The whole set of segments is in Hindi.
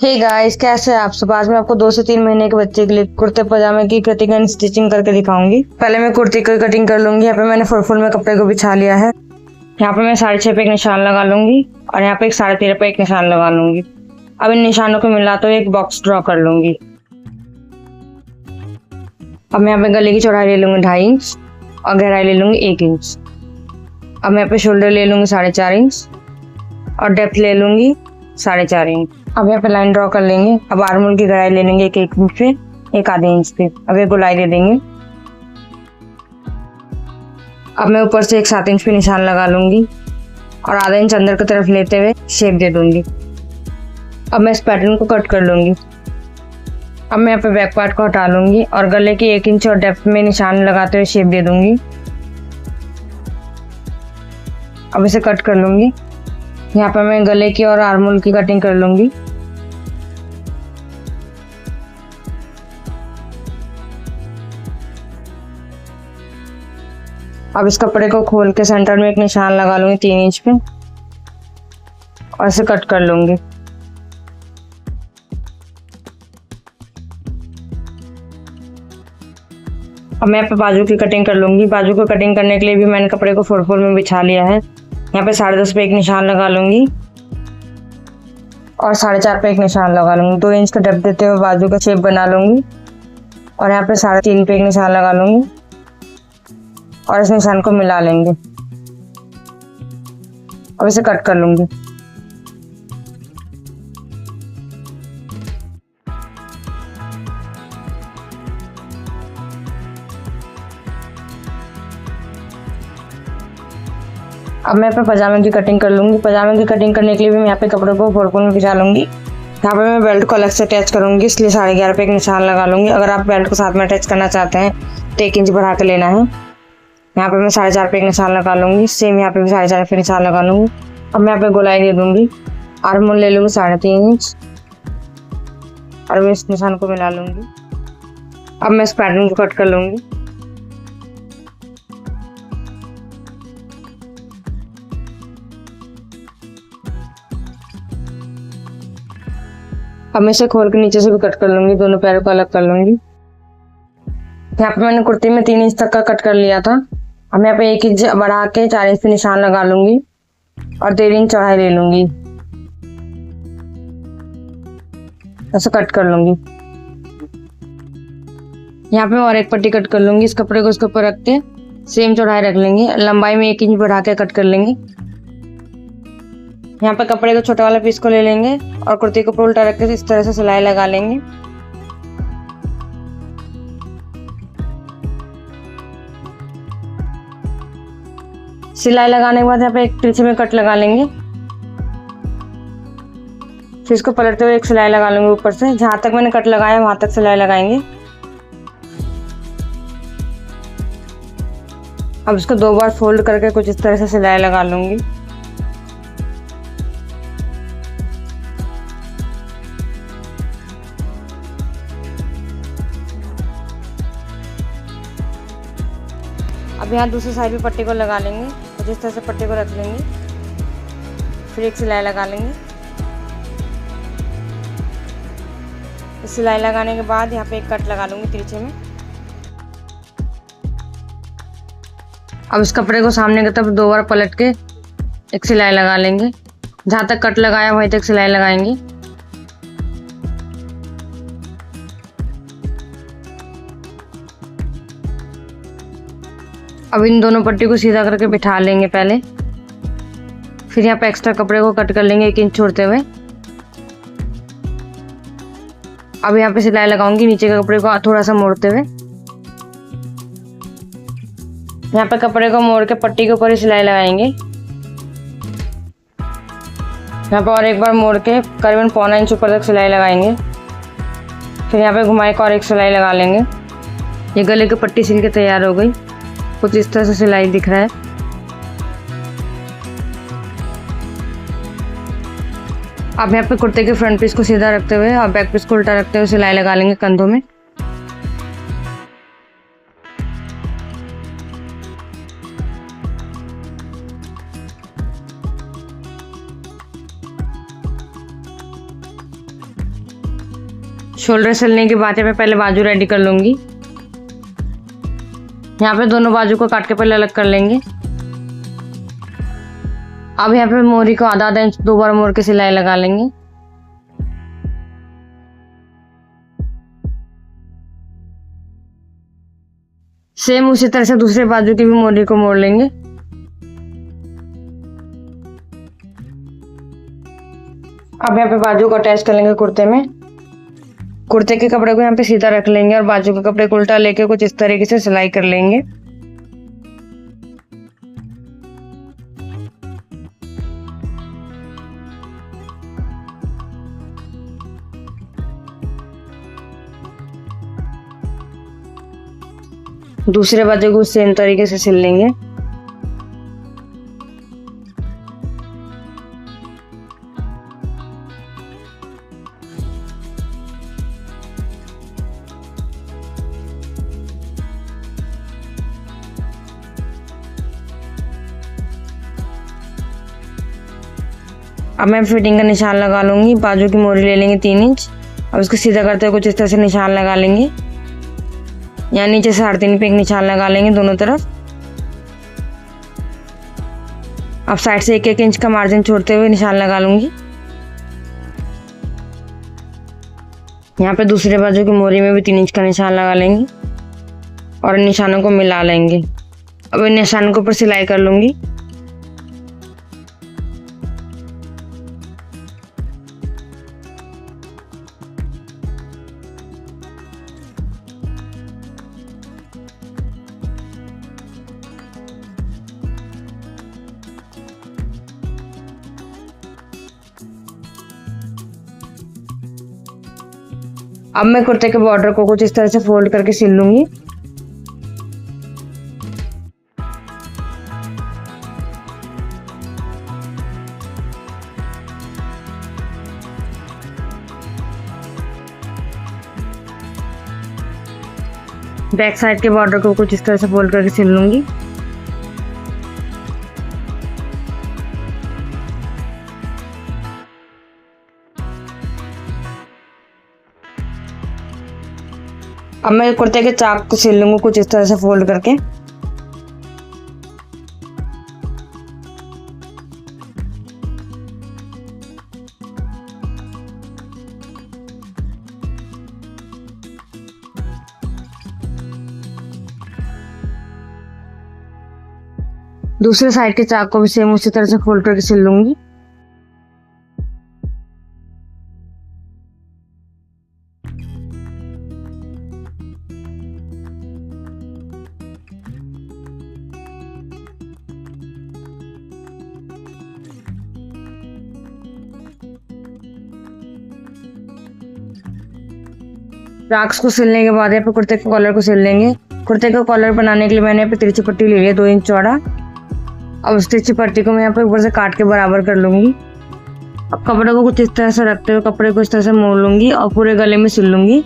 हे गाइस, कैसे हैं आप सब। आज मैं आपको 2 से 3 महीने के बच्चे के लिए कुर्ते पजामे की कटिंग एंड स्टिचिंग करके दिखाऊंगी। पहले मैं कुर्ती की कटिंग कर लूंगी। यहाँ पे मैंने फुल में कपड़े को बिछा लिया है। यहाँ पे मैं 6.5 पे एक निशान लगा लूंगी और यहाँ पे 13.5 पे एक निशान लगा लूंगी। अब इन निशानों को मिला तो एक बॉक्स ड्रॉ कर लूंगी। अब मैं यहाँ पे गले की चौड़ाई ले लूंगी 2.5 इंच और गहराई ले लूंगी 1 इंच। अब मैं यहाँ पे शोल्डर ले लूंगी 4.5 इंच और डेप्थ ले लूंगी 4.5 इंच। अब यहाँ पे लाइन ड्रॉ कर लेंगे। अब आर्महोल की गहराई ले लेंगे 1 इंच पे, 1 आधे इंच पे। अब एक गोलाई दे देंगे। अब मैं ऊपर से 1 7 इंच पे निशान लगा लूंगी और आधा इंच अंदर की तरफ लेते हुए शेप दे दूंगी। अब मैं इस पैटर्न को कट कर लूंगी। अब मैं यहाँ पे बैक पार्ट को हटा लूंगी और गले की 1 इंच और डेप्थ में निशान लगाते हुए शेप दे दूंगी। अब इसे कट कर लूंगी। यहाँ पर मैं गले की और आर्महोल की कटिंग कर लूंगी। अब इस कपड़े को खोल के सेंटर में एक निशान लगा लूंगी 3 इंच पे और इसे कट कर लूंगी। अब मैं यहाँ पे बाजू की कटिंग कर लूंगी। बाजू को कटिंग करने के लिए भी मैंने कपड़े को 4 में बिछा लिया है। यहाँ पे 10.5 पे एक निशान लगा लूंगी और 4.5 पे एक निशान लगा लूंगी। 2 इंच का डेप्थ देते हुए बाजू का शेप बना लूंगी और यहाँ पे 3.5 पे एक निशान लगा लूंगी और इस निशान को मिला लेंगे। अब इसे कट कर लूंगी। अब मैं यहाँ पे पजामे की कटिंग कर लूंगी। पजामे की कटिंग करने के लिए भी मैं यहाँ पे कपड़े को 4 में बिछा लूंगी। यहाँ पे मैं बेल्ट को अलग से अटैच करूंगी, इसलिए 11.5 पे एक निशान लगा लूंगी। अगर आप बेल्ट को साथ में अटैच करना चाहते हैं तो 1 इंच बढ़ा के लेना है। यहाँ पे मैं 4.5 पे एक निशान लगा लूंगी। सेम यहाँ पे भी 4.5 पे निशान लगा लूंगी। अब मैं यहाँ पे गोलाई दे दूंगी। आर्महोल ले लूंगी 3.5 इंच और मैं इस निशान को मिला लूंगी। अब मैं इस पैटर्न को कट कर लूंगी। अब मैं इसे खोल के नीचे से भी कट कर लूंगी। दोनों पैरों को अलग कर लूंगी। यहाँ पे मैंने कुर्ती में 3 इंच तक का कट कर लिया था। अब मैं यहाँ पे 1 इंच बढ़ा के 4 इंच पे निशान लगा लूंगी और 1.5 इंच चौड़ाई ले लूंगी। ऐसे कट कर लूंगी। यहाँ पे मैं और एक पट्टी कट कर लूंगी। इस कपड़े को उसके ऊपर रख के सेम चौड़ाई रख लेंगे। लंबाई में 1 इंच बढ़ा के कट कर लेंगे। यहाँ पे कपड़े को छोटा वाला पीस को ले लेंगे और कुर्ती को उल्टा रख के इस तरह से सिलाई लगा लेंगे। सिलाई लगाने के बाद यहाँ पे एक तिरछे में कट लगा लेंगे। फिर इसको पलटते हुए एक सिलाई लगा लेंगे ऊपर से। जहां तक मैंने कट लगाया वहां तक सिलाई लगाएंगे। अब इसको 2 बार फोल्ड करके कुछ इस तरह से सिलाई लगा लूंगी। अब यहाँ दूसरी साइड भी पट्टी को लगा लेंगे और जिस तरह से पट्टी को रख लेंगे। फिर एक सिलाई लगा लेंगे। इस सिलाई लगाने के बाद यहाँ पे एक कट लगा लूंगी तिरछे में। अब इस कपड़े को सामने की तरफ 2 बार पलट के एक सिलाई लगा लेंगे। जहाँ तक कट लगाया वहीं तक सिलाई लगाएंगे। अब इन दोनों पट्टी को सीधा करके बिठा लेंगे पहले। फिर यहाँ पे एक्स्ट्रा कपड़े को कट कर लेंगे 1 इंच छोड़ते हुए। अब यहाँ पे सिलाई लगाऊंगी नीचे के कपड़े को थोड़ा सा मोड़ते हुए। यहाँ पे कपड़े को मोड़ के पट्टी के ऊपर ही सिलाई लगाएंगे। यहाँ पे और एक बार मोड़ के करीबन 1.25 इंच ऊपर तक सिलाई लगाएंगे। फिर यहाँ पे घुमाई और एक सिलाई लगा लेंगे। ये गले की पट्टी सिल के तैयार हो गई। कुछ इस तरह से सिलाई दिख रहा है। अब यहाँ पे कुर्ते के फ्रंट पीस को सीधा रखते हुए और बैक पीस को उल्टा रखते हुए सिलाई लगा लेंगे कंधों में। शोल्डर सिलने के बाद यहाँ पे पहले बाजू रेडी कर लूँगी। यहाँ पे दोनों बाजू को काट के पहले अलग कर लेंगे। अब यहाँ पे मोरी को आधा इंच 2 बार मोड़ के सिलाई लगा लेंगे। सेम उसी तरह से दूसरे बाजू की भी मोरी को मोड़ लेंगे। अब यहाँ पे बाजू को अटैच कर लेंगे कुर्ते में। कुर्ते के कपड़े को यहाँ पे सीधा रख लेंगे और बाजू के कपड़े को उल्टा लेके कुछ इस तरीके से सिलाई कर लेंगे। दूसरे बाजू को सेम तरीके से सिल लेंगे। अब मैं फिटिंग का निशान लगा लूंगी। बाजू की मोरी ले लेंगे 3 इंच। अब इसको सीधा करते हुए कुछ इस तरह से निशान लगा लेंगे। यहाँ नीचे 3.5 पे एक निशान लगा लेंगे दोनों तरफ। अब साइड से 1-1 इंच का मार्जिन छोड़ते हुए निशान लगा लूंगी। यहाँ पे दूसरे बाजू की मोरी में भी 3 इंच का निशान लगा लेंगे और निशानों को मिला लेंगे। अब इन निशानों के ऊपर सिलाई कर लूंगी। अब मैं कुर्ते के बॉर्डर को कुछ इस तरह से फोल्ड करके सिल लूंगी। बैक साइड के बॉर्डर को कुछ इस तरह से फोल्ड करके सिल लूंगी। अब मैं कुर्ते के चाक को सिल लूंगी कुछ इस तरह से फोल्ड करके। दूसरे साइड के चाक को भी सेम उसी तरह से फोल्ड करके सिल लूंगी। चाक्स को सिलने के बाद यहाँ पे कुर्ते के कॉलर को सिल लेंगे। कुर्ते का कॉलर बनाने के लिए मैंने यहाँ पे तिरछी पट्टी ले लिया 2 इंच चौड़ा। अब उस तिरछी पट्टी को मैं यहाँ पे ऊपर से काट के बराबर कर लूंगी। अब कपड़े को कुछ इस तरह से रखते हुए कपड़े को इस तरह से मोड़ लूंगी और पूरे गले में सिल लूंगी।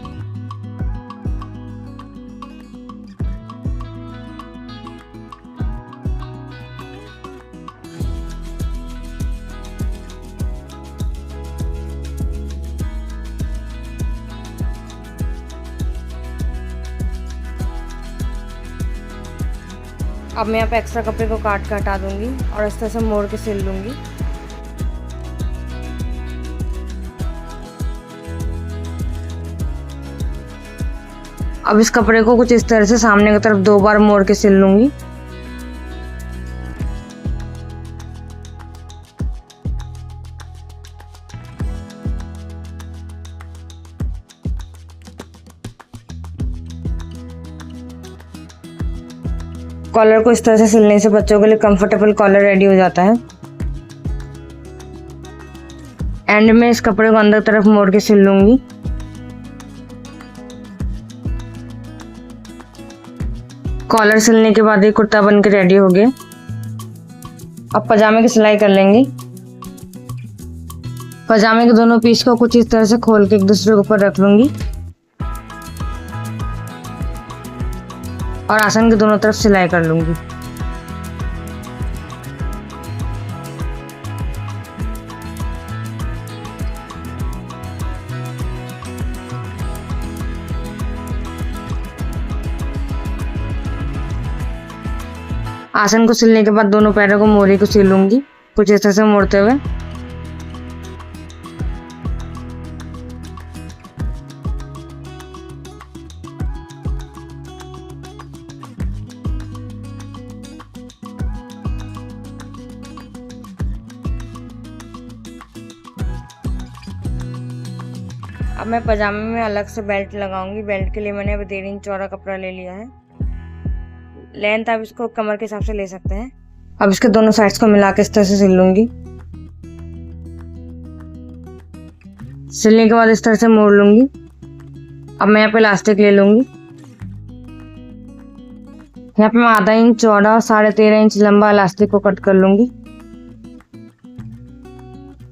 अब मैं यहाँ पे एक्स्ट्रा कपड़े को काट के हटा दूंगी और इस तरह से मोड़ के सिल लूंगी। अब इस कपड़े को कुछ इस तरह से सामने की तरफ 2 बार मोड़ के सिल लूंगी। कॉलर को इस तरह से सिलने से बच्चों के लिए कंफर्टेबल कॉलर रेडी हो जाता है। एंड में इस कपड़े को अंदर तरफ मोड़ के सिल लूंगी। कॉलर सिलने के बाद ये कुर्ता बन के रेडी हो गया। अब पजामे की सिलाई कर लेंगे। पजामे के दोनों पीस को कुछ इस तरह से खोल के एक दूसरे के ऊपर रख लूंगी और आसन के दोनों तरफ सिलाई कर लूंगी। आसन को सिलने के बाद दोनों पैरों को मोरी को सिल लूंगी, कुछ इस तरह से मोड़ते हुए। अब मैं पजामे में अलग से बेल्ट लगाऊंगी। बेल्ट के लिए मैंने अब 1.5 इंच चौड़ा कपड़ा ले लिया है। लेंथ आप इसको कमर के हिसाब से ले सकते हैं। अब इसके दोनों साइड्स को मिला के इस तरह से सिल लूंगी। सिलने के बाद इस तरह से मोड़ लूंगी। अब मैं यहाँ पे इलास्टिक ले लूंगी। यहाँ पे मैं 1/2 इंच चौड़ा और 13.5 इंच लंबा इलास्टिक को कट कर लूंगी।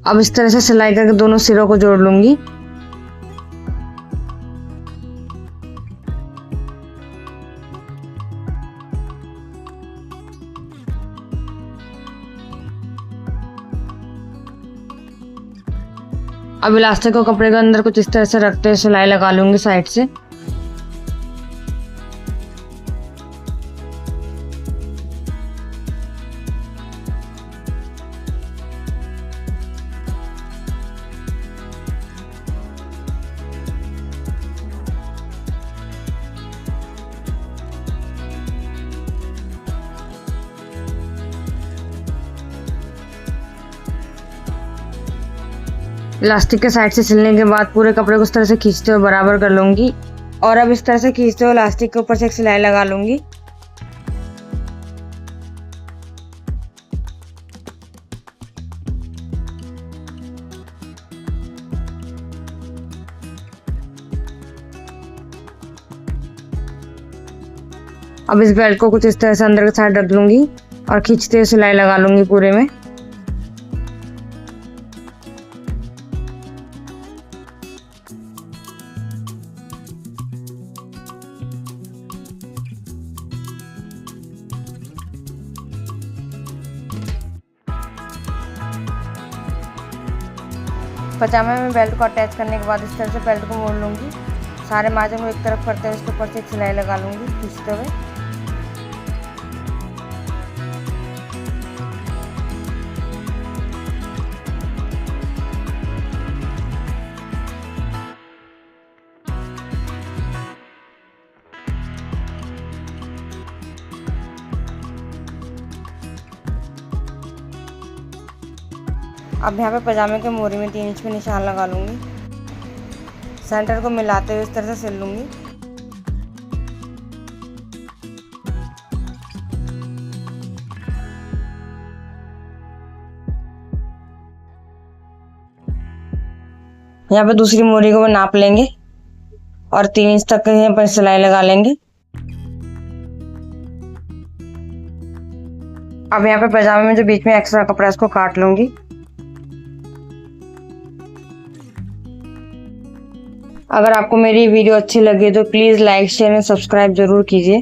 अब इस तरह से सिलाई करके दोनों सिरों को जोड़ लूंगी। अब इलास्टिक को कपड़े के अंदर कुछ इस तरह से रखते हुए सिलाई लगा लूंगी साइड से। इलास्टिक के साइड से सिलने के बाद पूरे कपड़े को इस तरह से खींचते हुए बराबर कर लूंगी और अब इस तरह से खींचते हुए इलास्टिक के ऊपर से एक सिलाई लगा लूंगी। अब इस बेल्ट को कुछ इस तरह से अंदर के साइड रख लूंगी और खींचते हुए सिलाई लगा लूंगी पूरे में। पजामे में बेल्ट को अटैच करने के बाद इस तरह से बेल्ट को मोड़ लूंगी। सारे मार्जिन को एक तरफ करते हुए इसके ऊपर से एक सिलाई लगा लूंगी खींचते हुए। अब यहाँ पे पजामे के मोरी में 3 इंच पे निशान लगा लूंगी। सेंटर को मिलाते हुए इस तरह से सिल लूंगी। यहाँ पे दूसरी मोरी को नाप लेंगे और 3 इंच तक यहाँ पर सिलाई लगा लेंगे। अब यहाँ पे पजामे में जो बीच में एक्स्ट्रा कपड़ा है उसको काट लूंगी। अगर आपको मेरी वीडियो अच्छी लगी तो please like share and subscribe जरूर कीजिए।